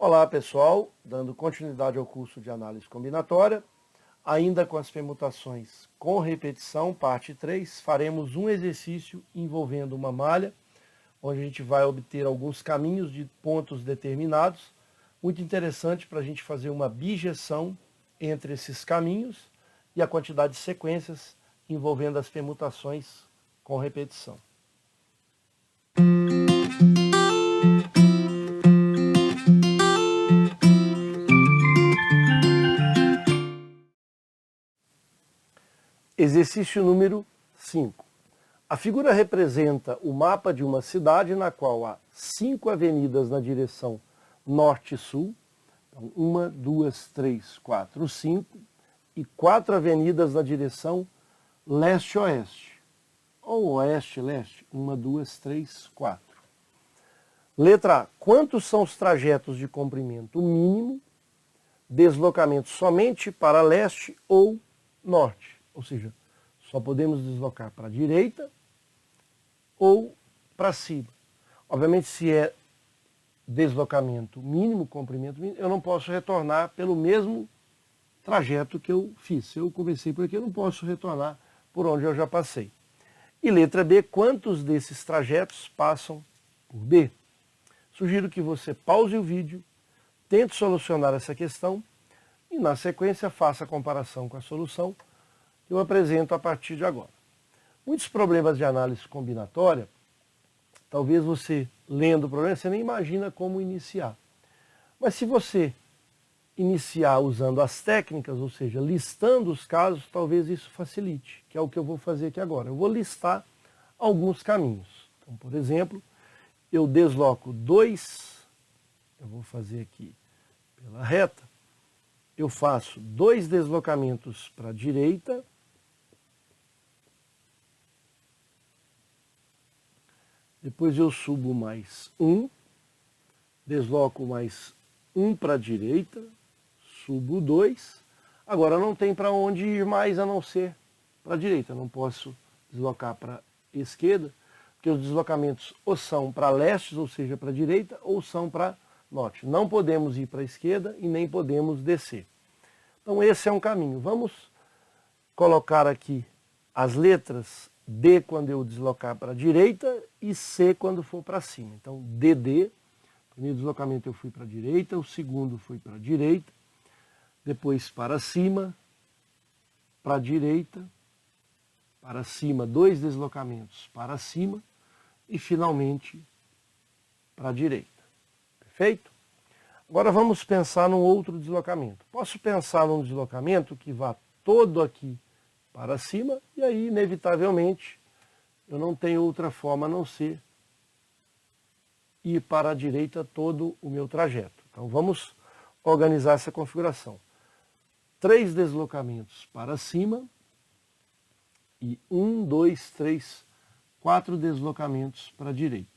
Olá pessoal, dando continuidade ao curso de análise combinatória, ainda com as permutações com repetição, parte 3, faremos um exercício envolvendo uma malha, onde a gente vai obter alguns caminhos de pontos determinados, muito interessante para a gente fazer uma bijeção entre esses caminhos e a quantidade de sequências envolvendo as permutações com repetição. Exercício número 5. A figura representa o mapa de uma cidade na qual há 5 avenidas na direção norte e sul, então 1, 2, 3, 4, 5, e 4 avenidas na direção leste-oeste, ou oeste-leste, 1, 2, 3, 4. Letra A. Quantos são os trajetos de comprimento mínimo, deslocamento somente para leste ou norte? Ou seja, só podemos deslocar para a direita ou para cima. Obviamente, se é deslocamento mínimo, comprimento mínimo, eu não posso retornar pelo mesmo trajeto que eu fiz. Se eu comecei por aqui, eu não posso retornar por onde eu já passei. E letra B, quantos desses trajetos passam por B? Sugiro que você pause o vídeo, tente solucionar essa questão e, na sequência, faça a comparação com a solução que eu apresento a partir de agora. Muitos problemas de análise combinatória, talvez você, lendo o problema, você nem imagina como iniciar. Mas se você iniciar usando as técnicas, ou seja, listando os casos, talvez isso facilite, que é o que eu vou fazer aqui agora. Eu vou listar alguns caminhos. Então, por exemplo, eu desloco eu vou fazer aqui pela reta, eu faço 2 deslocamentos para a direita, depois eu subo mais 1, desloco mais 1 para a direita, subo 2, agora não tem para onde ir mais a não ser para a direita, não posso deslocar para a esquerda, porque os deslocamentos ou são para leste, ou seja, para a direita, ou são para norte. Não podemos ir para a esquerda e nem podemos descer. Então esse é um caminho. Vamos colocar aqui as letras D quando eu deslocar para a direita e C quando for para cima. Então DD, primeiro deslocamento eu fui para a direita, o segundo foi para a direita, depois para cima, para a direita, para cima, 2 deslocamentos para cima e finalmente para a direita. Perfeito? Agora vamos pensar num outro deslocamento. Posso pensar num deslocamento que vá todo aqui para cima e aí, inevitavelmente, eu não tenho outra forma a não ser ir para a direita todo o meu trajeto. Então vamos organizar essa configuração. 3 deslocamentos para cima e 1, 2, 3, 4 deslocamentos para a direita.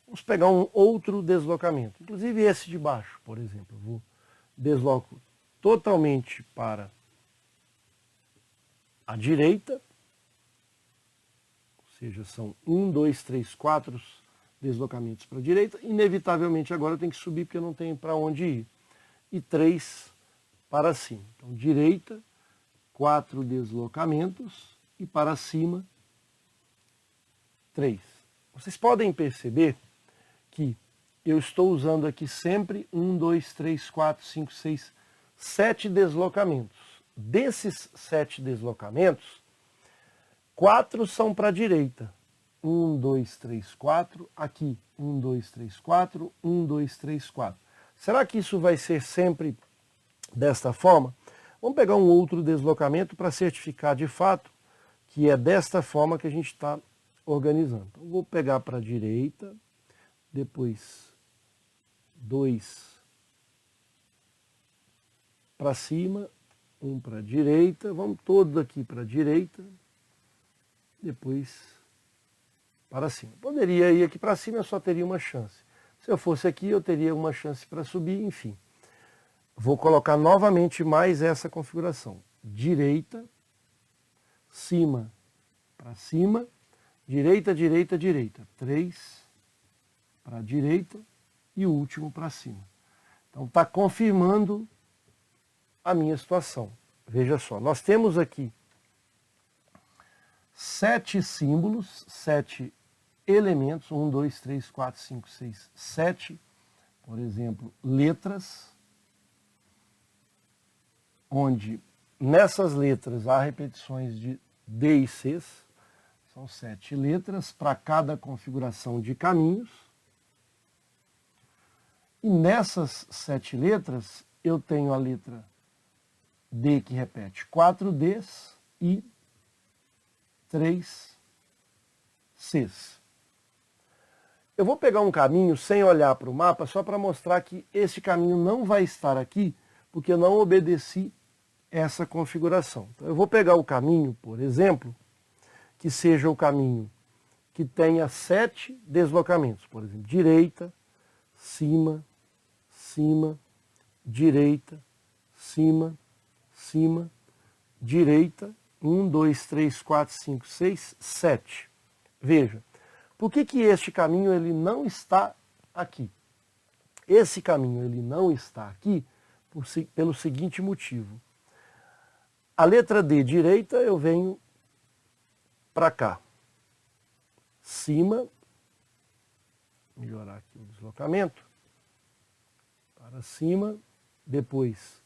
Vamos pegar um outro deslocamento, inclusive esse de baixo, por exemplo. Eu desloco totalmente para a direita, ou seja, são 1, 2, 3, 4 deslocamentos para a direita. Inevitavelmente agora eu tenho que subir porque eu não tenho para onde ir. E 3 para cima. Então, direita, 4 deslocamentos e para cima, 3. Vocês podem perceber que eu estou usando aqui sempre 1, 2, 3, 4, 5, 6, 7 deslocamentos. Desses 7 deslocamentos, 4 são para a direita. 1, 2, 3, 4. Aqui, 1, 2, 3, 4. 1, 2, 3, 4. Será que isso vai ser sempre desta forma? Vamos pegar um outro deslocamento para certificar de fato que é desta forma que a gente está organizando. Então, vou pegar para a direita, depois 2 para cima, 1 para a direita, vamos todos aqui para a direita, depois para cima. Poderia ir aqui para cima, eu só teria uma chance. Se eu fosse aqui, eu teria uma chance para subir, enfim. Vou colocar novamente mais essa configuração. Direita, cima para cima, direita, direita, direita. 3 para a direita e o último para cima. Então está confirmando a minha situação. Veja só, nós temos aqui 7 símbolos, 7 elementos, 1, 2, 3, 4, 5, 6, 7, por exemplo, letras, onde nessas letras há repetições de D e Cs, são 7 letras para cada configuração de caminhos. E nessas 7 letras eu tenho a letra D que repete 4 Ds e 3 Cs. Eu vou pegar um caminho sem olhar para o mapa só para mostrar que esse caminho não vai estar aqui porque eu não obedeci essa configuração. Então eu vou pegar o caminho, por exemplo, que seja o caminho que tenha 7 deslocamentos. Por exemplo, direita, cima, cima, direita, cima, cima, direita, 1, 2, 3, 4, 5, 6, 7. Veja, por que este caminho ele não está aqui? Esse caminho ele não está aqui pelo seguinte motivo. A letra D direita eu venho para cá. Cima, melhorar aqui o deslocamento, para cima, depois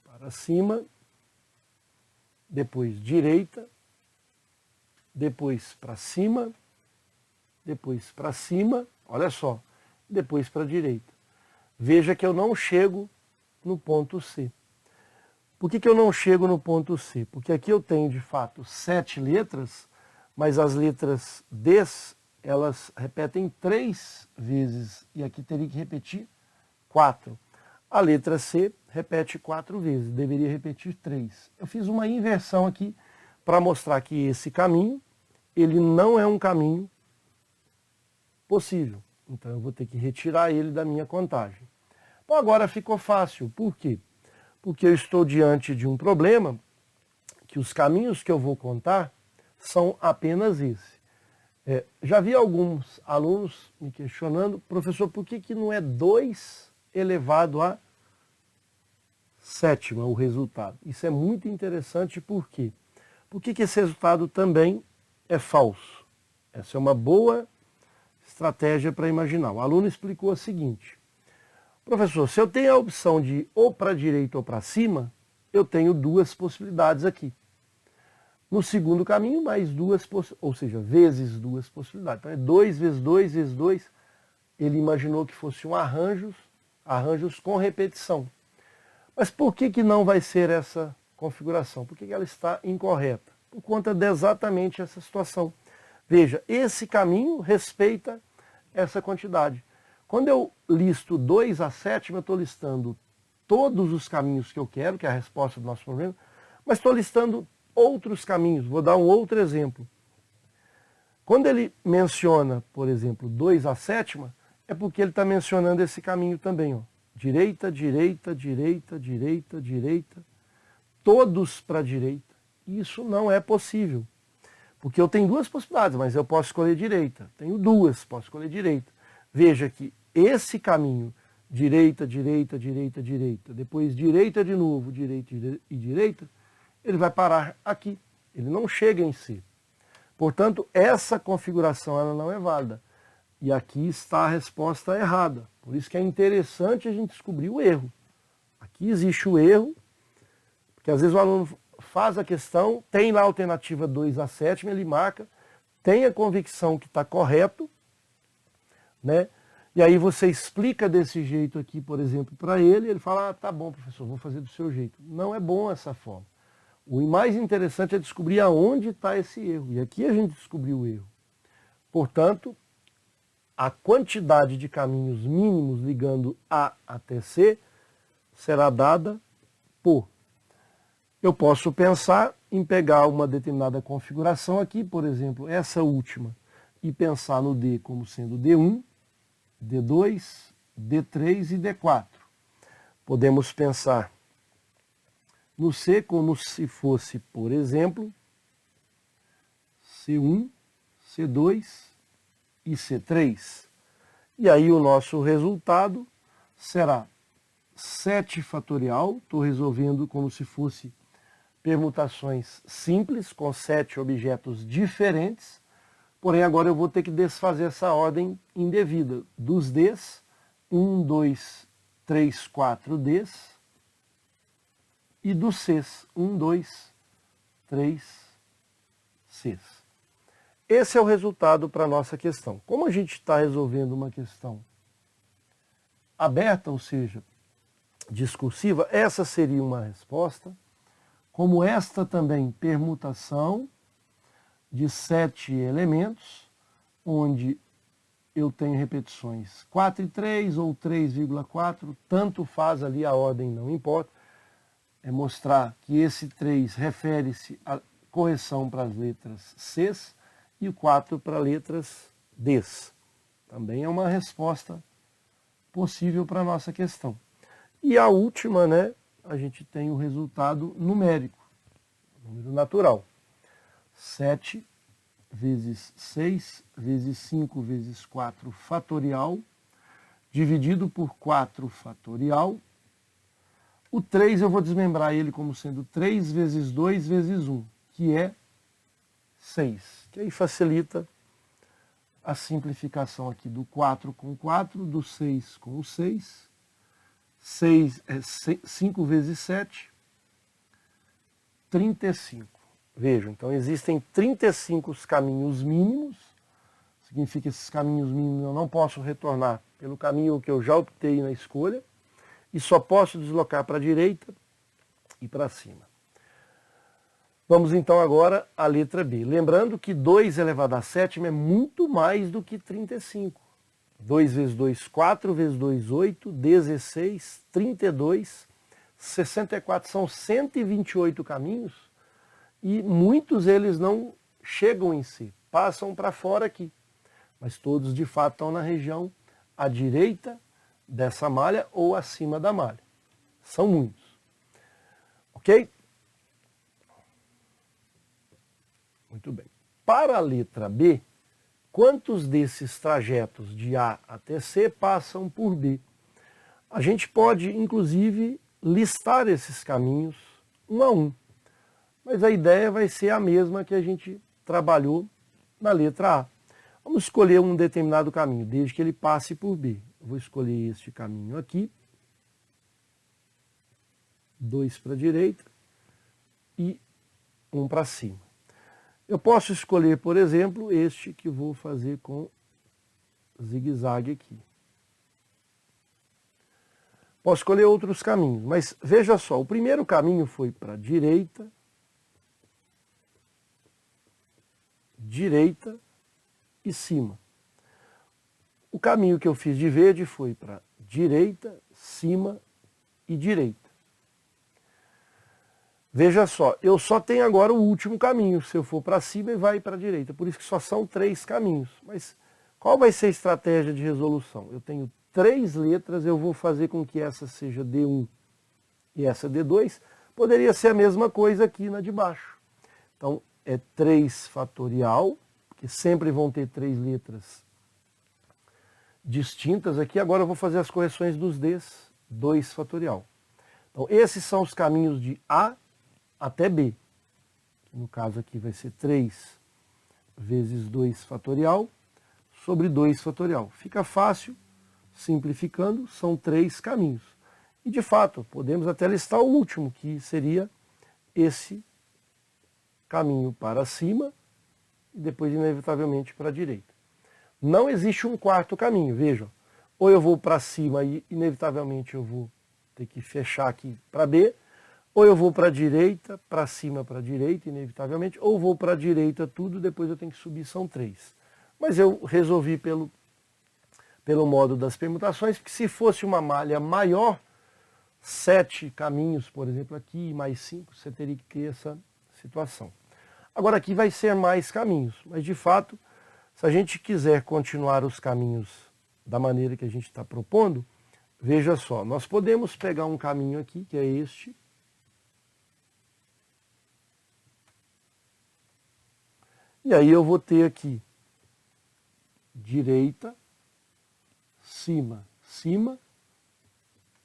para cima, depois direita, depois para cima, depois para cima, olha só, depois para a direita. Veja que eu não chego no ponto C. Por que eu não chego no ponto C? Porque aqui eu tenho, de fato, 7 letras, mas as letras Ds, elas repetem 3 vezes, e aqui teria que repetir 4. A letra C repete 4 vezes, deveria repetir 3. Eu fiz uma inversão aqui para mostrar que esse caminho, ele não é um caminho possível. Então eu vou ter que retirar ele da minha contagem. Bom, agora ficou fácil. Por quê? Porque eu estou diante de um problema que os caminhos que eu vou contar são apenas esse. Já vi alguns alunos me questionando, professor, por que não é 2 elevado a 7 o resultado? Isso é muito interessante, por quê? Por que esse resultado também é falso? Essa é uma boa estratégia para imaginar. O aluno explicou o seguinte: professor, se eu tenho a opção de ir ou para a direita ou para cima, eu tenho 2 possibilidades aqui. No segundo caminho, mais 2, ou seja, vezes 2 possibilidades. Então é 2 vezes 2 vezes 2. Ele imaginou que fosse um arranjos com repetição. Mas por que não vai ser essa configuração? Por que ela está incorreta? Por conta de exatamente essa situação. Veja, esse caminho respeita essa quantidade. Quando eu listo 2 a 7, eu estou listando todos os caminhos que eu quero, que é a resposta do nosso problema, mas estou listando outros caminhos. Vou dar um outro exemplo. Quando ele menciona, por exemplo, 2 a 7, é porque ele está mencionando esse caminho também. Ó. Direita, direita, direita, direita, direita, todos para a direita. Isso não é possível. Porque eu tenho 2 possibilidades, mas eu posso escolher direita. Tenho 2, posso escolher direita. Veja que esse caminho, direita, direita, direita, direita, depois direita de novo, direita e direita, ele vai parar aqui. Ele não chega em C. Portanto, essa configuração ela não é válida. E aqui está a resposta errada. Por isso que é interessante a gente descobrir o erro. Aqui existe o erro, porque às vezes o aluno faz a questão, tem lá a alternativa 2 a 7, ele marca, tem a convicção que está correto, né? E aí você explica desse jeito aqui, por exemplo, para ele, ele fala, ah, tá bom, professor, vou fazer do seu jeito. Não é bom essa forma. O mais interessante é descobrir aonde está esse erro. E aqui a gente descobriu o erro. Portanto, a quantidade de caminhos mínimos ligando A até C será dada por. Eu posso pensar em pegar uma determinada configuração aqui, por exemplo, essa última, e pensar no D como sendo D1, D2, D3 e D4. Podemos pensar no C como se fosse, por exemplo, C1, C2 e C3. E aí o nosso resultado será 7 fatorial, estou resolvendo como se fosse permutações simples, com 7 objetos diferentes, porém agora eu vou ter que desfazer essa ordem indevida dos Ds, 1, 2, 3, 4 Ds, e dos Cs, 1, 2, 3 Cs. Esse é o resultado para a nossa questão. Como a gente está resolvendo uma questão aberta, ou seja, discursiva, essa seria uma resposta. Como esta também, permutação de 7 elementos, onde eu tenho repetições 4 e 3 ou 3,4, tanto faz ali, a ordem não importa. É mostrar que esse 3 refere-se à correção para as letras Cs e o 4 para letras Ds. Também é uma resposta possível para a nossa questão. E a última, né, a gente tem o resultado numérico, número natural. 7 vezes 6 vezes 5 vezes 4 fatorial, dividido por 4 fatorial. O 3 eu vou desmembrar ele como sendo 3 vezes 2 vezes 1, que é 6. Que aí facilita a simplificação aqui do 4 com o 4, do 6 com o 6. 5 vezes 7, 35. Vejam, então existem 35 caminhos mínimos. Significa que esses caminhos mínimos eu não posso retornar pelo caminho que eu já optei na escolha. E só posso deslocar para a direita e para cima. Vamos então agora à letra B. Lembrando que 2 elevado a 7 é muito mais do que 35. 2 vezes 2, 4 vezes 2, 8, 16, 32, 64. São 128 caminhos e muitos eles não chegam em si, passam para fora aqui. Mas todos de fato estão na região à direita dessa malha ou acima da malha. São muitos. Ok? Muito bem. Para a letra B, quantos desses trajetos de A até C passam por B? A gente pode, inclusive, listar esses caminhos um a um. Mas a ideia vai ser a mesma que a gente trabalhou na letra A. Vamos escolher um determinado caminho, desde que ele passe por B. Eu vou escolher este caminho aqui. 2 para a direita e 1 para cima. Eu posso escolher, por exemplo, este que vou fazer com zigue-zague aqui. Posso escolher outros caminhos, mas veja só, o primeiro caminho foi para a direita, direita e cima. O caminho que eu fiz de verde foi para direita, cima e direita. Veja só, eu só tenho agora o último caminho. Se eu for para cima, ele vai para a direita. Por isso que só são 3 caminhos. Mas qual vai ser a estratégia de resolução? Eu tenho 3 letras, eu vou fazer com que essa seja D1 e essa D2. Poderia ser a mesma coisa aqui na de baixo. Então, é 3 fatorial, porque sempre vão ter 3 letras distintas aqui. Agora eu vou fazer as correções dos Ds, 2 fatorial. Então, esses são os caminhos de A até B. No caso aqui vai ser 3 vezes 2 fatorial sobre 2 fatorial. Fica fácil, simplificando, são 3 caminhos. E de fato, podemos até listar o último, que seria esse caminho para cima e depois inevitavelmente para a direita. Não existe um quarto caminho, vejam. Ou eu vou para cima e inevitavelmente eu vou ter que fechar aqui para B, ou eu vou para a direita, para cima para a direita, inevitavelmente, ou vou para a direita tudo, depois eu tenho que subir, são 3. Mas eu resolvi pelo modo das permutações, porque se fosse uma malha maior, 7 caminhos, por exemplo, aqui, mais 5, você teria que ter essa situação. Agora aqui vai ser mais caminhos, mas de fato, se a gente quiser continuar os caminhos da maneira que a gente está propondo, veja só, nós podemos pegar um caminho aqui, que é este, e aí eu vou ter aqui direita, cima, cima,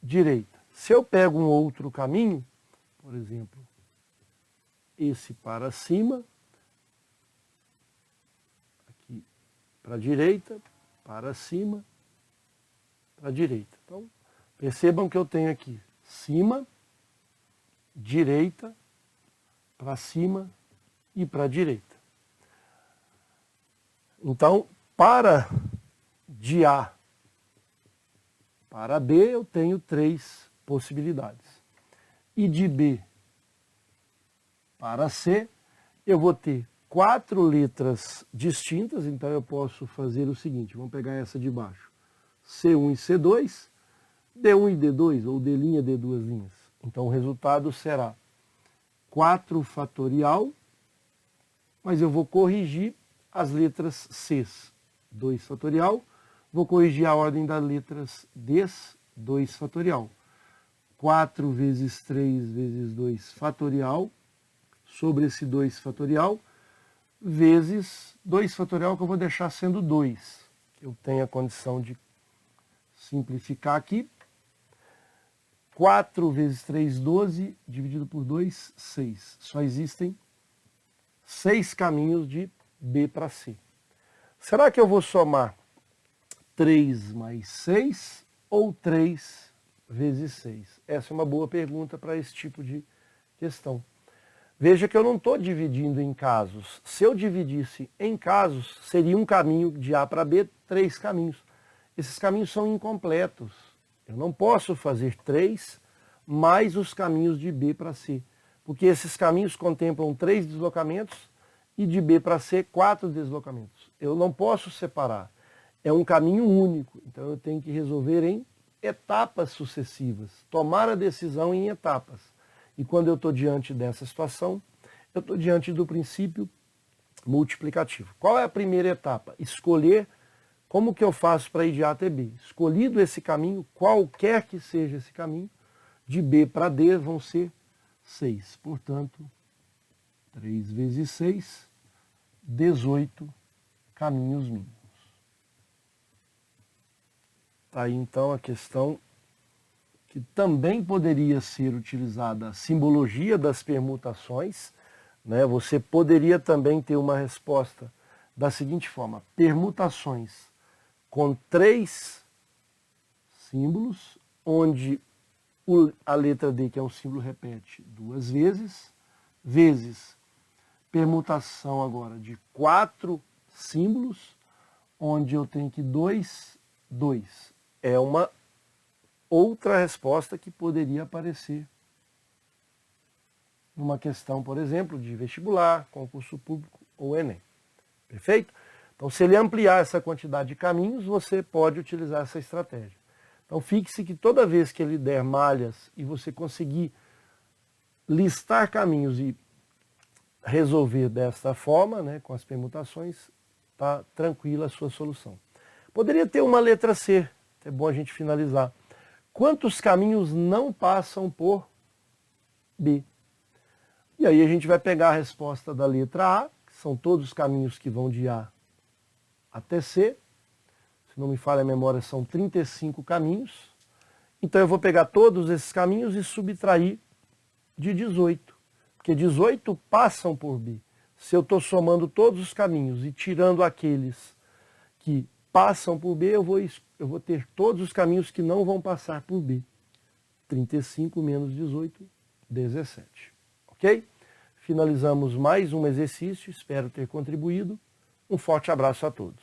direita. Se eu pego um outro caminho, por exemplo, esse para cima, aqui para a direita, para cima, para a direita. Então, percebam que eu tenho aqui cima, direita, para cima e para a direita. Então, de A para B, eu tenho 3 possibilidades. E de B para C, eu vou ter 4 letras distintas, então eu posso fazer o seguinte, vamos pegar essa de baixo, C1 e C2, D1 e D2, ou D', D2 linhas. Então o resultado será 4 fatorial, mas eu vou corrigir as letras Cs. 2 fatorial, vou corrigir a ordem das letras Ds, 2 fatorial. 4 vezes 3 vezes 2 fatorial, sobre esse 2 fatorial, vezes 2 fatorial, que eu vou deixar sendo 2. Eu tenho a condição de simplificar aqui. 4 vezes 3, 12, dividido por 2, 6. Só existem 6 caminhos de B para C. Será que eu vou somar 3 mais 6 ou 3 vezes 6? Essa é uma boa pergunta para esse tipo de questão. Veja que eu não estou dividindo em casos. Se eu dividisse em casos, seria um caminho de A para B, 3 caminhos. Esses caminhos são incompletos. Eu não posso fazer 3 mais os caminhos de B para C, porque esses caminhos contemplam 3 deslocamentos e de B para C 4 deslocamentos. Eu não posso separar. É um caminho único, então eu tenho que resolver em etapas sucessivas, tomar a decisão em etapas. E quando eu estou diante dessa situação, eu estou diante do princípio multiplicativo. Qual é a primeira etapa? Escolher como que eu faço para ir de A até B. Escolhido esse caminho, qualquer que seja esse caminho, de B para D vão ser 6. Portanto, 3 vezes 6, 18 caminhos mínimos. Está aí então a questão que também poderia ser utilizada a simbologia das permutações, né? Você poderia também ter uma resposta da seguinte forma: permutações com 3 símbolos, onde a letra D, que é um símbolo, repete 2 vezes, vezes permutação agora de 4 símbolos, onde eu tenho que 2, 2. É uma outra resposta que poderia aparecer numa questão, por exemplo, de vestibular, concurso público ou Enem. Perfeito? Então, se ele ampliar essa quantidade de caminhos, você pode utilizar essa estratégia. Então, fixe que toda vez que ele der malhas e você conseguir listar caminhos e resolver desta forma, né, com as permutações, está tranquila a sua solução. Poderia ter uma letra C, é bom a gente finalizar. Quantos caminhos não passam por B? E aí a gente vai pegar a resposta da letra A, que são todos os caminhos que vão de A até C. Se não me falha a memória, são 35 caminhos. Então eu vou pegar todos esses caminhos e subtrair de 18. Porque 18 passam por B. Se eu estou somando todos os caminhos e tirando aqueles que passam por B, eu vou ter todos os caminhos que não vão passar por B. 35 menos 18, 17. Ok? Finalizamos mais um exercício, espero ter contribuído. Um forte abraço a todos.